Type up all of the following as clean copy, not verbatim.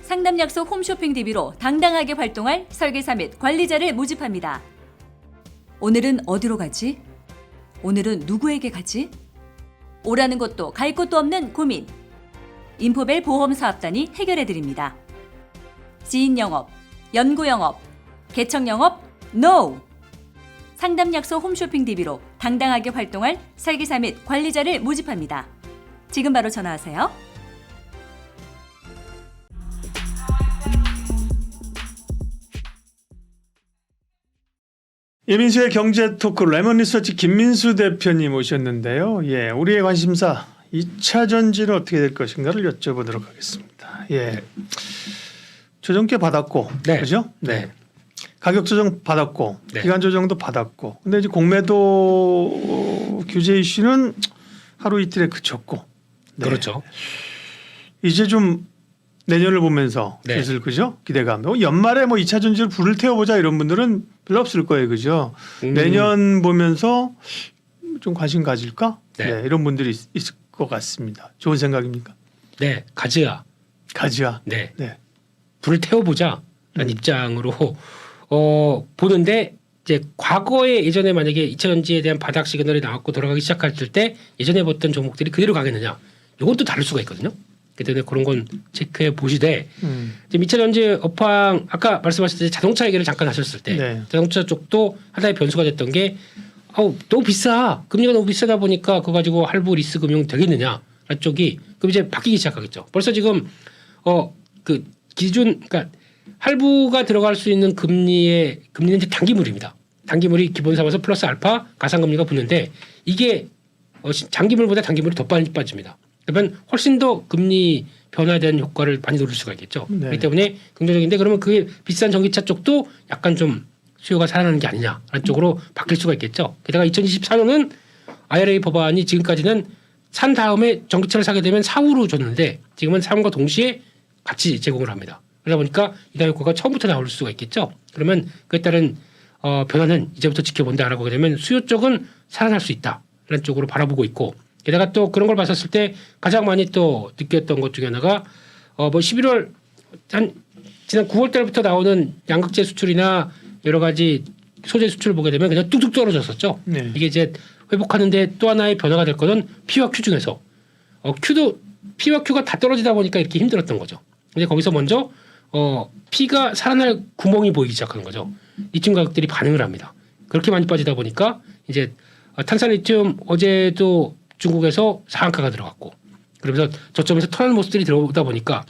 상담약속 홈쇼핑 DB로 당당하게 활동할 설계사 및 관리자를 모집합니다. 오늘은 어디로 가지? 오늘은 누구에게 가지? 오라는 곳도 갈 곳도 없는 고민. 인포벨 보험사업단이 해결해드립니다. 지인 영업, 연구 영업, 개척 영업, NO! 상담약속 홈쇼핑 DB로 당당하게 활동할 설계사 및 관리자를 모집합니다. 지금 바로 전화하세요. 이민수의 경제 토크 레몬리서치 김민수 대표님 오셨는데요. 예, 우리의 관심사 2차 전지는 어떻게 될 것인가를 여쭤보도록 하겠습니다. 예, 조정계 받았고, 네. 그죠? 네. 가격 조정 받았고, 네. 기간 조정도 받았고, 근데 이제 공매도 규제 이슈는 하루 이틀에 그쳤고, 네. 그렇죠. 이제 좀 내년을 보면서 네. 슬슬 그죠? 기대감. 연말에 뭐 2차 전지를 불을 태워보자 이런 분들은 별로 없을 거예요, 그죠? 내년 보면서 좀 관심 가질까? 네. 네, 이런 분들이 있을 것 같습니다. 좋은 생각입니까? 네, 가즈아. 가지야. 네, 네. 불을 태워보자라는 입장으로 보는데 이제 과거에 예전에 만약에 2차 전지에 대한 바닥 시그널이 나왔고 돌아가기 시작했을 때 예전에 봤던 종목들이 그대로 가겠느냐? 이건 또 다를 수가 있거든요. 그렇기 때문에 그런 건 체크해 보시되 지금 2차 전지 업황 아까 말씀하셨듯이 자동차 얘기를 잠깐 하셨을 때 네. 자동차 쪽도 하나의 변수가 됐던 게 너무 비싸 금리가 너무 비싸다 보니까 그거 가지고 할부 리스 금융 되겠느냐 쪽이 그럼 이제 바뀌기 시작하겠죠. 벌써 지금 그 기준 그러니까 할부가 들어갈 수 있는 금리는 이제 단기물입니다. 단기물이 기본 삼아서 플러스 알파 가상금리가 붙는데 이게 장기물보다 단기물이 더 빨리 빠집니다. 그러면 훨씬 더 금리 변화에 대한 효과를 많이 노릴 수가 있겠죠. 네. 그렇기 때문에 긍정적인데 그러면 그게 비싼 전기차 쪽도 약간 좀 수요가 살아나는 게 아니냐라는 쪽으로 바뀔 수가 있겠죠. 게다가 2024년은 IRA 법안이 지금까지는 산 다음에 전기차를 사게 되면 사후로 줬는데 지금은 사과 동시에 같이 제공을 합니다. 그러다 보니까 이달 효과가 처음부터 나올 수가 있겠죠. 그러면 그에 따른 변화는 이제부터 지켜본다라고 하게 되면 수요 쪽은 살아날 수 있다라는 쪽으로 바라보고 있고 게다가 또 그런 걸 봤었을 때 가장 많이 또 느꼈던 것 중에 하나가 뭐 11월 한 지난 9월 달부터 나오는 양극재 수출이나 여러 가지 소재 수출을 보게 되면 그냥 뚝뚝 떨어졌었죠. 네. 이게 이제 회복하는데 또 하나의 변화가 될 거는 P와 Q 중에서 Q도 P와 Q가 다 떨어지다 보니까 이렇게 힘들었던 거죠. 근데 거기서 먼저 P가 살아날 구멍이 보이기 시작하는 거죠. 리튬 가격들이 반응을 합니다. 그렇게 많이 빠지다 보니까 이제 탄산 리튬 어제도 중국에서 상한가가 들어갔고 그러면서 저점에서 턴하는 모습들이 들어오다 보니까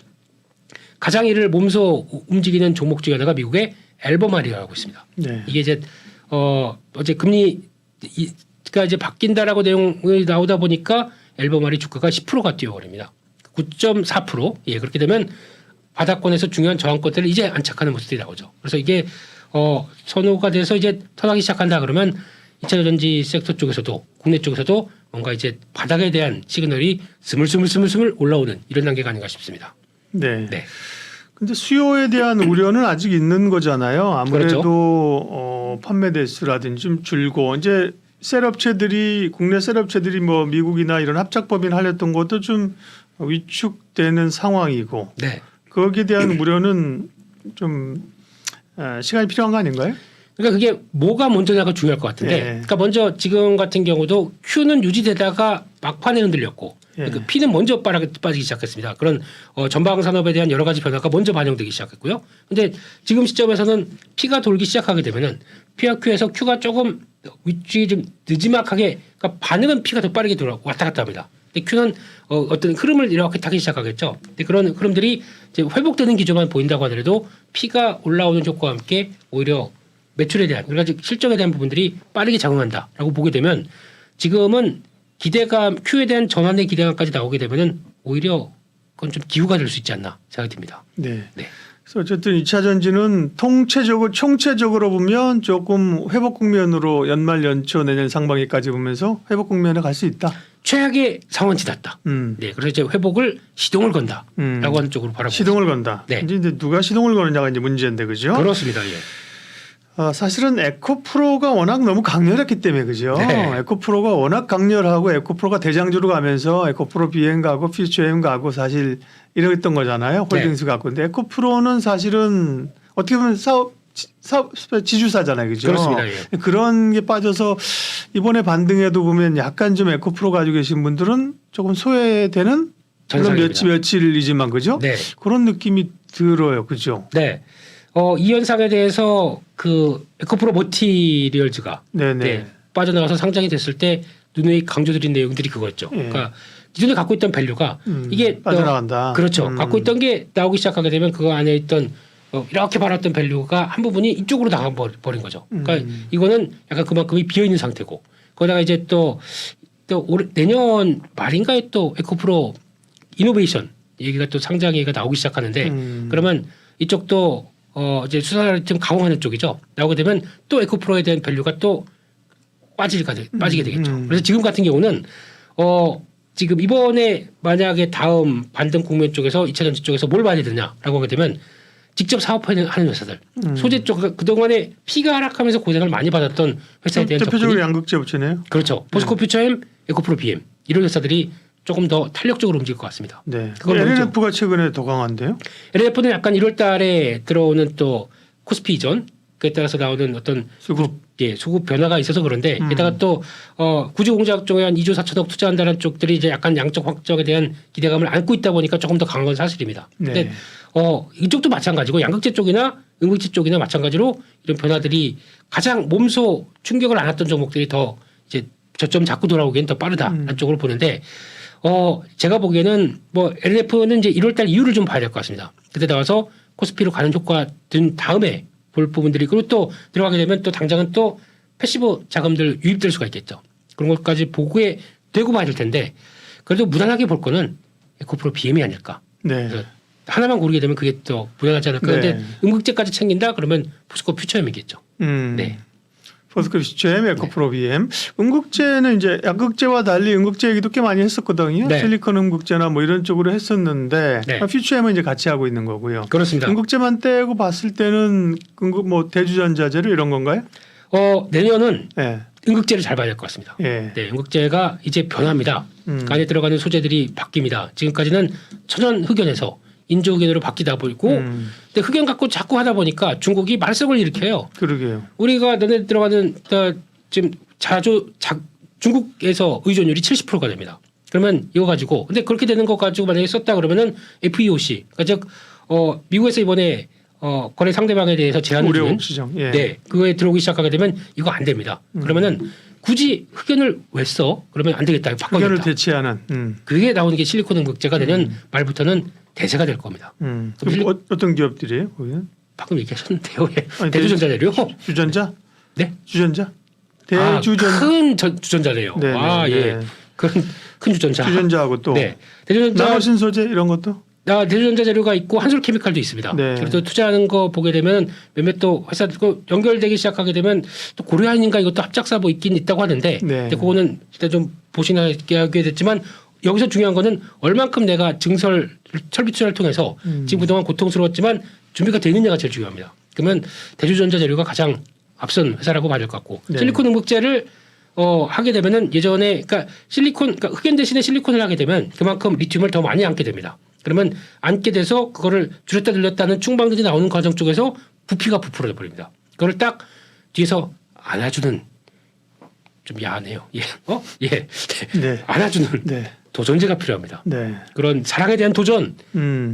가장 이를 몸소 움직이는 종목 중에 하나가 미국의 앨범알이라고 있습니다. 네. 이게 이제 어제 금리가 이제 바뀐다라고 내용이 나오다 보니까 앨범알이 주가가 10%가 뛰어버립니다. 9.4%. 예, 그렇게 되면 바닥권에서 중요한 저항권들을 이제 안착하는 모습들이 나오죠. 그래서 이게 선호가 돼서 이제 턴하기 시작한다 그러면 2차 전지 섹터 쪽에서도 국내 쪽에서도 뭔가 이제 바닥에 대한 시그널이 스물스물 올라오는 이런 단계가 아닌가 싶습니다. 네. 네. 근데 수요에 대한 우려는 아직 있는 거잖아요. 아무래도 그렇죠. 판매 대수라든지 좀 줄고 이제 셀업체들이 국내 셀업체들이 뭐 미국이나 이런 합작법인 하려던 것도 좀 위축되는 상황이고 네. 거기에 대한 우려는 좀 시간이 필요한 거 아닌가요? 그러니까 그게 뭐가 먼저냐가 중요할 것 같은데, 예. 그러니까 먼저 지금 같은 경우도 Q는 유지되다가 막판에 흔들렸고, 예. 그 P는 먼저 빠지기 시작했습니다. 그런 전방 산업에 대한 여러 가지 변화가 먼저 반영되기 시작했고요. 근데 지금 시점에서는 P가 돌기 시작하게 되면은 P와 Q에서 Q가 조금 위쪽이 좀 느지막하게, 그러니까 반응은 P가 더 빠르게 돌아 왔다 갔다 합니다. 근데 Q는 어떤 흐름을 이렇게 타기 시작하겠죠. 근데 그런 흐름들이 이제 회복되는 기조만 보인다고 하더라도 P가 올라오는 효과와 함께 오히려 매출에 대한 여러 가지 실적에 대한 부분들이 빠르게 작용한다라고 보게 되면 지금은 기대감 Q에 대한 전환의 기대감까지 나오게 되면은 오히려 그건 좀 기후가 될 수 있지 않나 생각이 듭니다. 네. 네. 그래서 어쨌든 2차 전지는 총체적으로 보면 조금 회복 국면으로 연말 연초 내년 상반기까지 보면서 회복 국면에 갈 수 있다. 최악의 상황 지났다. 네, 그래서 이제 회복을 시동을 건다라고 하는 쪽으로 바라보고 시동을 건다. 네. 이제 누가 시동을 거느냐가 이제 문제인데 그죠? 그렇습니다. 예. 사실은 에코프로가 워낙 너무 강렬했기 때문에 그죠. 네. 에코프로가 워낙 강렬하고 에코프로가 대장주로 가면서 에코프로 BM 가고 퓨처엠 가고 사실 이랬던 거잖아요. 홀딩스 갖고. 근데 에코프로는 사실은 어떻게 보면 사업 지주사잖아요. 그죠. 그렇습니다. 예. 그런 게 빠져서 이번에 반등에도 보면 약간 좀 에코프로 가지고 계신 분들은 조금 소외되는 물론 전상입니다. 며칠이지만 그죠. 네. 그런 느낌이 들어요. 그죠. 네. 이 현상에 대해서 그 에코프로 모티리얼즈가 네네. 네, 빠져나가서 상장이 됐을 때 눈에 강조드린 내용들이 그거였죠. 예. 그러니까 기존에 갖고 있던 밸류가 이게 빠져나간다. 그렇죠. 갖고 있던 게 나오기 시작하게 되면 그 안에 있던 이렇게 받았던 밸류가 한 부분이 이쪽으로 나가버린 거죠. 그러니까 이거는 약간 그만큼이 비어 있는 상태고 거기다가 이제 또 올해 내년 말인가에 또 에코프로 이노베이션 얘기가 또 상장 얘기가 나오기 시작하는데 그러면 이쪽도 이제 수사를 좀 강화하는 쪽이죠. 나오게 되면 또 에코프로에 대한 밸류가 또 빠지게 되겠죠. 그래서 지금 같은 경우는 지금 이번에 만약에 다음 반등 국면 쪽에서 2차 전지 쪽에서 뭘 봐야 되느냐라고 하게 되면 직접 사업하는 회사들 소재 쪽 그동안에 피가 하락하면서 고생을 많이 받았던 회사에 대한 대표적으로 접근이 양극재 부채네요. 그렇죠. 포스코 퓨처엠, 에코프로 BM 이런 회사들이 조금 더 탄력적으로 움직일 것 같습니다. 네. 그건 LNF가 최근에 더 강한데요. LNF는 약간 1월 달에 들어오는 또 코스피 이전 그에 따라서 나오는 어떤 수급. 수급 변화가 있어서 그런데 게다가 또 구주공작 쪽에 한 2조 4천억 투자한다는 쪽들이 이제 약간 양적 확정에 대한 기대감을 안고 있다 보니까 조금 더 강한 건 사실입니다. 네. 근데 이쪽도 마찬가지고 양극재 쪽이나 응급재 쪽이나 마찬가지로 이런 변화들이 가장 몸소 충격을 안 왔던 종목들이 더 이제 저점 잡고 돌아오기엔 더 빠르다라는 쪽으로 보는데 제가 보기에는 뭐 LNF는 이제 1월달 이후를 좀 봐야 될 것 같습니다. 그때 나와서 코스피로 가는 효과 든 다음에 볼 부분들이 그리고 또 들어가게 되면 또 당장은 또 패시브 자금들 유입될 수가 있겠죠. 그런 것까지 보고에 되고 봐야 될 텐데 그래도 무난하게 볼 거는 에코프로 BM이 아닐까. 네. 그래서 하나만 고르게 되면 그게 또 무난하지 않을까. 그런데 네. 응급제까지 챙긴다 그러면 포스코 퓨처엠이겠죠. 네. 포스코 퓨처엠, 에코프로 BM. 응급제는 이제 양극재와 달리 응급제 얘기도 꽤 많이 했었거든요. 네. 실리콘 응급제나 뭐 이런 쪽으로 했었는데 네. 퓨처엠은 이제 같이 하고 있는 거고요. 그렇습니다. 응급제만 떼고 봤을 때는 응급 뭐 대주전자재료 이런 건가요? 내년은 네. 응급제를 잘 봐야 될 것 같습니다. 예. 네, 응급제가 이제 변합니다. 그 안에 들어가는 소재들이 바뀝니다. 지금까지는 천연 흑연에서 인조 흑연으로 바뀌다 보이고, 근데 흑연 갖고 자꾸 하다 보니까 중국이 말썽을 일으켜요. 그러게요. 우리가 너네 들어가는 지금 중국에서 의존율이 70%가 됩니다. 그러면 이거 가지고 근데 그렇게 되는 거 가지고 만약에 썼다 그러면은 FEOC, 그러니까 즉 미국에서 이번에 거래 상대방에 대해서 제한을 주는 우려 시장. 예. 네, 그거에 들어오기 시작하게 되면 이거 안 됩니다. 그러면은 굳이 흑연을 왜 써? 그러면 안 되겠다. 이거 흑연을 바꿔야겠다. 대체하는. 그게 나오는 게 실리콘 응급제가 되는 말부터는 대세가 될 겁니다. 그럼 어떤 기업들이에요? 거기는? 방금 얘기하셨는데요. 예. 아니, 대주전자재료. 주전자? 네. 주전자? 대주전. 큰 주전자네요. 네, 아, 네, 예. 네. 큰 주전자. 주전자하고 또 네. 대주전자 나머신 소재 이런 것도. 대주전자 재료가 있고 한솔케미칼도 있습니다. 네. 그래서 투자하는 거 보게 되면 몇몇 또 회사 연결되기 시작하게 되면 또 고려아연인가 이것도 합작사 뭐 있긴 있다고 하는데 네. 근데 그거는 일단 좀 보시나게 하게 됐지만 여기서 중요한 거는 얼만큼 내가 설비 투자를 통해서 지금 그동안 고통스러웠지만 준비가 되어 있느냐가 제일 중요합니다. 그러면 대주전자 재료가 가장 앞선 회사라고 봐야 될 것 같고 네. 실리콘 응급제를 하게 되면은 예전에 그러니까 그러니까 흑연 대신에 실리콘을 하게 되면 그만큼 리튬을 더 많이 안게 됩니다. 그러면 안게 돼서 그거를 줄였다 늘렸다는 충방들이 나오는 과정 쪽에서 부피가 부풀어 버립니다. 그걸 딱 뒤에서 안아주는 좀 야하네요. 예, 예, 네. 안아주는 네. 도전제가 필요합니다. 네. 그런 사랑에 대한 도전,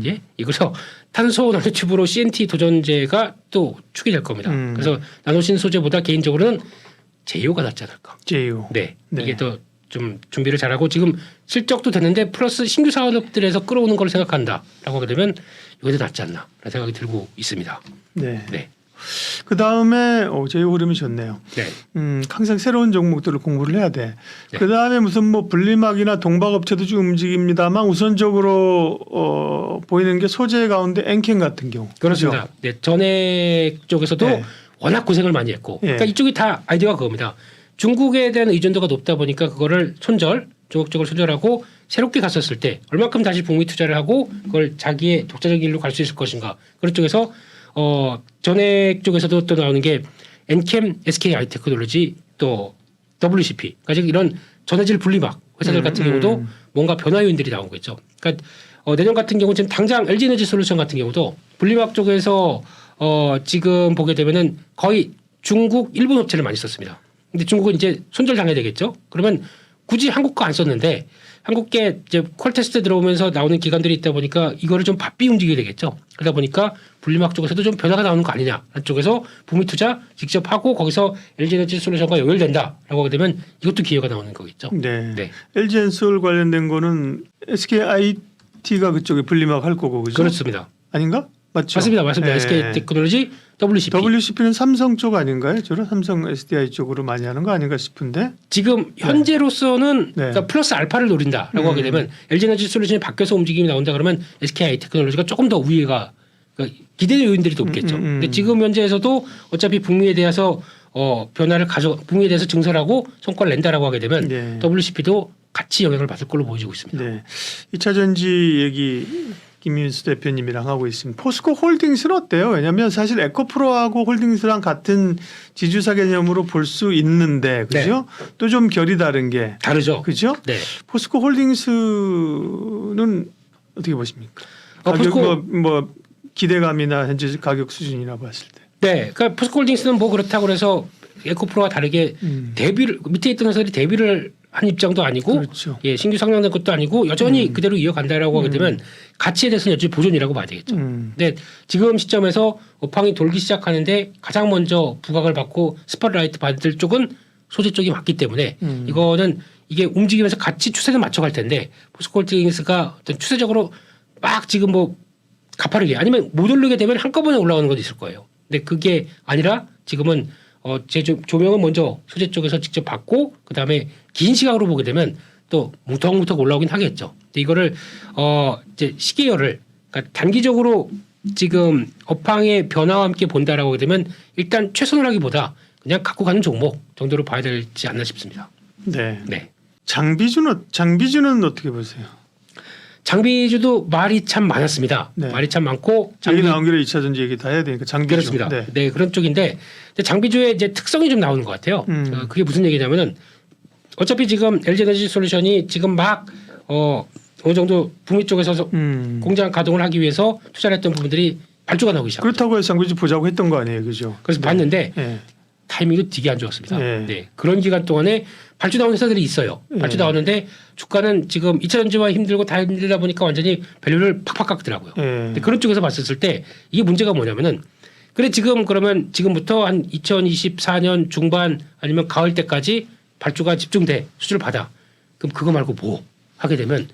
예, 이거서 탄소 나노튜브로 CNT 도전제가 또 축이 될 겁니다. 그래서 나노신 소재보다 개인적으로는 제이오가 낫지 않을까. 제이오. 네, 네. 이게 또 좀 준비를 잘하고 지금 실적도 됐는데 플러스 신규 사업들에서 끌어오는 걸 생각한다라고 하게 되면 이게 더 낫지 않나라는 생각이 들고 있습니다. 네. 네, 그 다음에 제이오 흐름이 좋네요. 네, 항상 새로운 종목들을 공부를 해야 돼. 네. 그 다음에 무슨 뭐 분리막이나 동박업체도 좀 움직입니다만 우선적으로 보이는 게 소재 가운데 엔캠 같은 경우. 그렇습니다. 그죠? 네, 전액 쪽에서도 네. 워낙 고생을 많이 했고, 예. 그러니까 이쪽이 다 아이디어가 그겁니다. 중국에 대한 의존도가 높다 보니까 그거를 조각적으로 손절하고 새롭게 갔었을 때 얼만큼 다시 북미 투자를 하고 그걸 자기의 독자적인 일로 갈 수 있을 것인가. 그런 쪽에서 전액 쪽에서도 또 나오는 게 엔캠, SKI 테크놀로지 또 WCP, 그러니까 지금 이런 전해질 분리막 회사들 같은 경우도 뭔가 변화 요인들이 나온 거죠. 그러니까 내년 같은 경우 지금 당장 LG에너지 솔루션 같은 경우도 분리막 쪽에서 지금 보게 되면은 거의 중국, 일본 업체를 많이 썼습니다. 근데 중국은 이제 손절당해야 되겠죠. 그러면 굳이 한국 거 안 썼는데 한국계 이제 퀄 테스트 들어오면서 나오는 기관들이 있다 보니까 이거를 좀 바삐 움직여야 되겠죠. 그러다 보니까 분리막 쪽에서도 좀 변화가 나오는 거 아니냐. 쪽에서 북미 투자 직접 하고 거기서 LG에너지 솔루션과 연결된다라고 하게 되면 이것도 기회가 나오는 거겠죠. 네. 네. LG엔솔 관련된 거는 SKIT가 그쪽에 분리막 할 거고 그죠? 그렇습니다. 아닌가? 맞죠? 맞습니다. 네. SK 테크놀로지 WCP. WCP는 삼성 쪽 아닌가요? 주로 삼성 SDI 쪽으로 많이 하는 거 아닌가 싶은데. 지금 현재로서는 네. 그러니까 플러스 알파를 노린다라고 하게 되면 LG에너지 솔루션이 바뀌어서 움직임이 나온다 그러면 SKI 테크놀로지가 조금 더 우위가 그러니까 기대 요인들이 높겠죠. 근데 지금 현재에서도 어차피 북미에 대해서 변화를 북미에 대해서 증설하고 성과를 낸다라고 하게 되면 네. WCP도 같이 영향을 받을 걸로 보여지고 있습니다. 네. 2차 전지 얘기 김민수 대표님이랑 하고 있습니다. 포스코 홀딩스는 어때요? 왜냐하면 사실 에코프로하고 홀딩스랑 같은 지주사 개념으로 볼 수 있는데 그죠? 또 좀 결이 다른 게 다르죠. 그죠? 네. 포스코 홀딩스는 어떻게 보십니까? 가격 포스코 뭐 기대감이나 현재 가격 수준이나 봤을 때. 네, 그러니까 포스코홀딩스는 뭐 그렇다고 해서 에코프로와 다르게 대비를 밑에 있던 회사들이 대비를 한 입장도 아니고 그렇죠. 예, 신규 상장된 것도 아니고 여전히 그대로 이어간다라고 하게 되면 가치에 대해서는 여전히 보존이라고 봐야 되겠죠. 근데 지금 시점에서 업황이 돌기 시작하는데 가장 먼저 부각을 받고 스팟라이트 받을 쪽은 소재 쪽이 맞기 때문에 이거는 이게 움직이면서 같이 추세를 맞춰갈 텐데 포스코홀딩스가 어떤 추세적으로 막 지금 뭐 가파르게 아니면 못 오르게 되면 한꺼번에 올라오는 것도 있을 거예요. 근데 그게 아니라 지금은 제 조명은 먼저 소재 쪽에서 직접 받고 그다음에 긴 시각으로 보게 되면 또 뭉텅뭉텅 올라오긴 하겠죠. 근데 이거를 이제 시계열을 그러니까 단기적으로 지금 업황의 변화와 함께 본다라고 하게 되면 일단 최선을 하기보다 그냥 갖고 가는 종목 정도로 봐야 되지 않나 싶습니다. 네. 네. 장비주는 어떻게 보세요? 장비주도 말이 참 많았습니다. 네. 말이 참 많고 얘기 나온 길에 2차 전지 얘기 다 해야 되니까 장비주. 그렇습니다. 네. 네, 그런 쪽인데 장비주의 이제 특성이 좀 나오는 것 같아요. 그게 무슨 얘기냐면은 어차피 지금 LG에너지 솔루션이 지금 막 어느 정도 북미 쪽에서 공장 가동을 하기 위해서 투자를 했던 부분들이 발주가 나오기 시작합니다. 그렇다고 해서 장비주 보자고 했던 거 아니에요, 그죠? 그래서 네. 봤는데 네. 타이밍도 되게 안 좋았습니다. 네. 네. 그런 기간 동안에 발주 나온 회사들이 있어요. 발주 나왔는데 주가는 지금 2차 전지와 힘들고 다 힘들다 보니까 완전히 밸류를 팍팍 깎더라고요. 네. 근데 그런 쪽에서 봤을 때 이게 문제가 뭐냐면은 그래 지금 그러면 지금부터 한 2024년 중반 아니면 가을 때까지 발주가 집중돼 수주를 받아. 그럼 그거 말고 뭐 하게 되면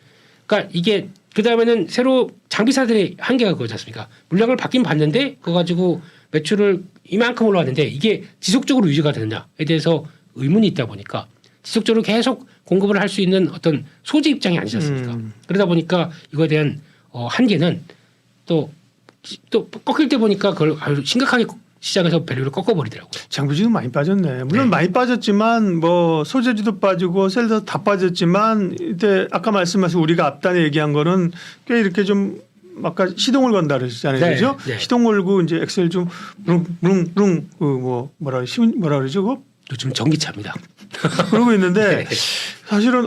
그러니까 이게 그다음에는 새로 장비사들의 한계가 그거지 않습니까? 물량을 받긴 받는데 그거 가지고 매출을 이만큼 올라왔는데 이게 지속적으로 유지가 되느냐에 대해서 의문이 있다 보니까 지속적으로 계속 공급을 할 수 있는 어떤 소재 입장이 아니지 않습니까? 그러다 보니까 이거에 대한 한계는 또 꺾일 때 보니까 그걸 아주 심각하게 시장에서 밸류를 꺾어버리더라고요. 장비주는 많이 빠졌네. 물론 네. 많이 빠졌지만 뭐 소재주도 빠지고 셀도 다 빠졌지만 이때 아까 말씀하신 우리가 앞단에 얘기한 거는 꽤 이렇게 좀 아까 시동을 건다 그러셨잖아요, 네, 그죠? 네. 시동 걸고 이제 엑셀 좀 룽룽룽 뭐라 그러죠, 그거? 요즘 전기차입니다. 그러고 있는데 네. 사실은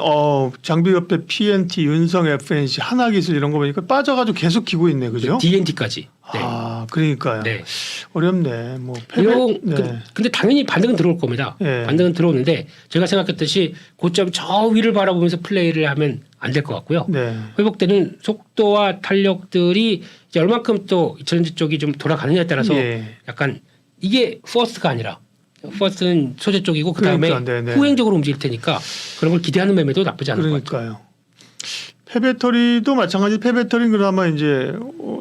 장비 옆에 PNT, 윤성, FNC, 하나기술 이런 거 보니까 빠져가지고 계속 기고 있네, 그죠? DNT까지. 네. 아, 그러니까요. 네. 어렵네. 뭐 근데 당연히 반등은 들어올 겁니다. 네. 반등은 들어오는데 제가 생각했듯이 고점 저 위를 바라보면서 플레이를 하면 안 될 것 같고요. 네. 회복되는 속도와 탄력들이 이제 얼만큼 또 2차전지 쪽이 좀 돌아가느냐에 따라서 예. 약간 이게 퍼스트가 아니라 퍼스트는 소재 쪽이고 그다음에 그러니까, 네네. 후행적으로 움직일 테니까 그런 걸 기대하는 매매도 나쁘지 않을 것 같아요. 그러니까요. 폐배터리도 마찬가지. 폐배터리는 그나마 이제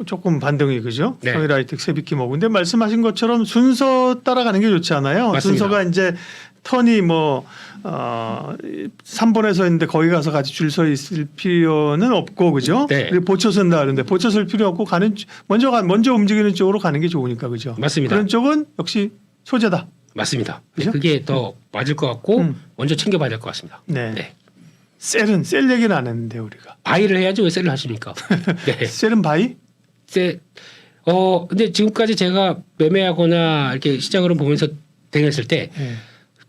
조금 반등이 그죠? 네. 성일아이텍, 세비키 뭐. 근데 말씀하신 것처럼 순서 따라가는 게 좋지 않아요? 맞습니다. 순서가 이제 턴이 뭐 3번에서 있는데 거기 가서 같이 줄 서 있을 필요는 없고 그죠? 네. 그리고 보초 선다 그러는데 보초 쓸 필요 없고 먼저 움직이는 쪽으로 가는 게 좋으니까 그죠? 맞습니다. 그런 쪽은 역시 소재다. 맞습니다. 네, 그죠? 그게 더 맞을 것 같고 먼저 챙겨봐야 될 것 같습니다. 네. 네. 셀 얘기는 안 했는데 우리가. 바이를 해야지 왜 셀을 하십니까? 네. 셀은 바이? 근데 지금까지 제가 매매하거나 이렇게 시장으로 보면서 대응했을 때 예.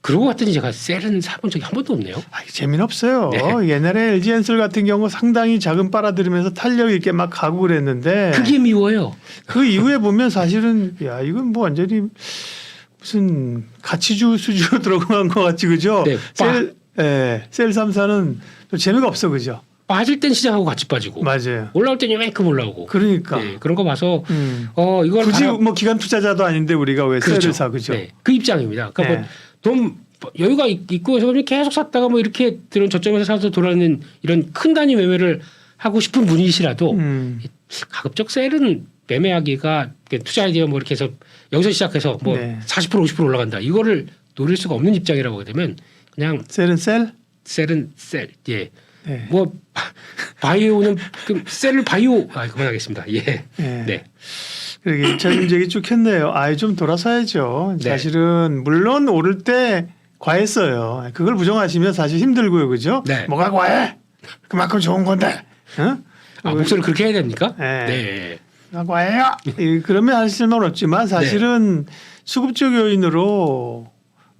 그러고 봤더니 제가 셀은 사본 적이 한 번도 없네요. 재미는 없어요. 네. 옛날에 LG엔솔 같은 경우 상당히 자금 빨아들이면서 탄력 있게 막 가고 그랬는데 그게 미워요. 그 이후에 보면 사실은 야 이건 뭐 완전히 무슨 가치주 수주로 들어간 것 같지 그죠? 네, 셀 3사는 또 재미가 없어 그죠? 빠질 땐 시장하고 같이 빠지고 맞아요. 올라올 땐 이만큼 올라오고. 그러니까 네, 그런 거 봐서 이걸 굳이 뭐 기관 투자자도 아닌데 우리가 왜 그렇죠. 셀을 사 그죠? 네, 그 입장입니다. 그러니까 네. 뭐 돈 여유가 있고 해서 계속 샀다가 뭐 이렇게 들은 저점에서 사서 돌아오는 이런 큰 단위 매매를 하고 싶은 분이시라도 가급적 셀은 매매하기가 투자 아이디어 뭐 이렇게 해서 여기서 시작해서 뭐 네. 40% 50% 올라간다. 이거를 노릴 수가 없는 입장이라고 하게 되면 그냥 셀은 셀? 셀은 셀. 예. 네. 뭐 바이오는 그 셀을 바이오 그만하겠습니다. 예. 네. 네. 그러게 2차 전지기 쭉 했네요. 좀 돌아서야죠. 네. 사실은 물론 오를 때 과했어요. 그걸 부정하시면 사실 힘들고요, 그죠? 네. 뭐가 과해? 그만큼 좋은 건데. 응? 목소리를 그렇게 해야 됩니까? 네. 네. 뭐가 과해요? 그러면 하실 말 없지만 사실은 수급적 요인으로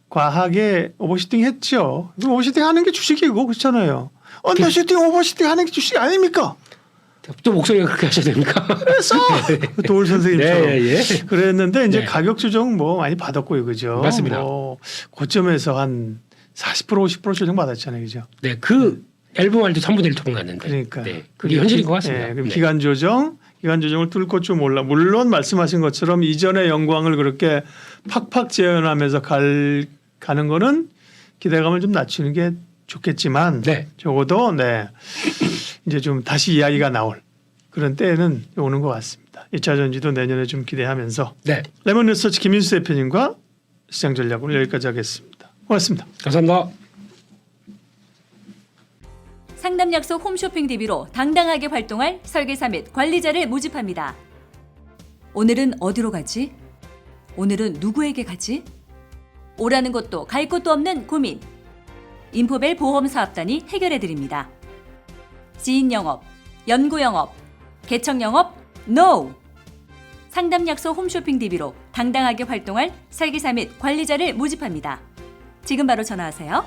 과하게 오버슈팅 했죠. 오버슈팅 하는 게 주식이고 그렇잖아요. 언더슈팅, 오버슈팅 하는 게 주식 아닙니까? 또 목소리가 그렇게 하셔야 됩니까? 그래서 도울 선생님처럼 네, 예. 그랬는데 이제 네. 가격 조정 뭐 많이 받았고요, 그죠? 맞습니다. 뭐 고점에서 한 40% 50% 조정 받았잖아요, 그죠? 네, 그 앨범 말도 3분의 1 토막 났는데. 그러니까 네, 그게 현실인 것 같습니다. 네, 그럼 네. 기간 조정을 뚫고 좀 올라. 물론 말씀하신 것처럼 이전의 영광을 그렇게 팍팍 재현하면서 가는 거는 기대감을 좀 낮추는 게 좋겠지만 네. 적어도 이제 좀 다시 이야기가 나올 그런 때는 오는 것 같습니다. 2차 전지도 내년에 좀 기대하면서 네, 레몬리서치 김민수 대표님과 시장 전략을 여기까지 하겠습니다. 고맙습니다. 감사합니다. 상담 약속 홈쇼핑 DB로 당당하게 활동할 설계사 및 관리자를 모집합니다. 오늘은 어디로 가지? 오늘은 누구에게 가지? 오라는 것도 갈 곳도 없는 고민. 인포벨 보험사업단이 해결해드립니다. 지인 영업, 연구 영업, 개척 영업, NO! 상담 약속 홈쇼핑 DB로 당당하게 활동할 설계사 및 관리자를 모집합니다. 지금 바로 전화하세요.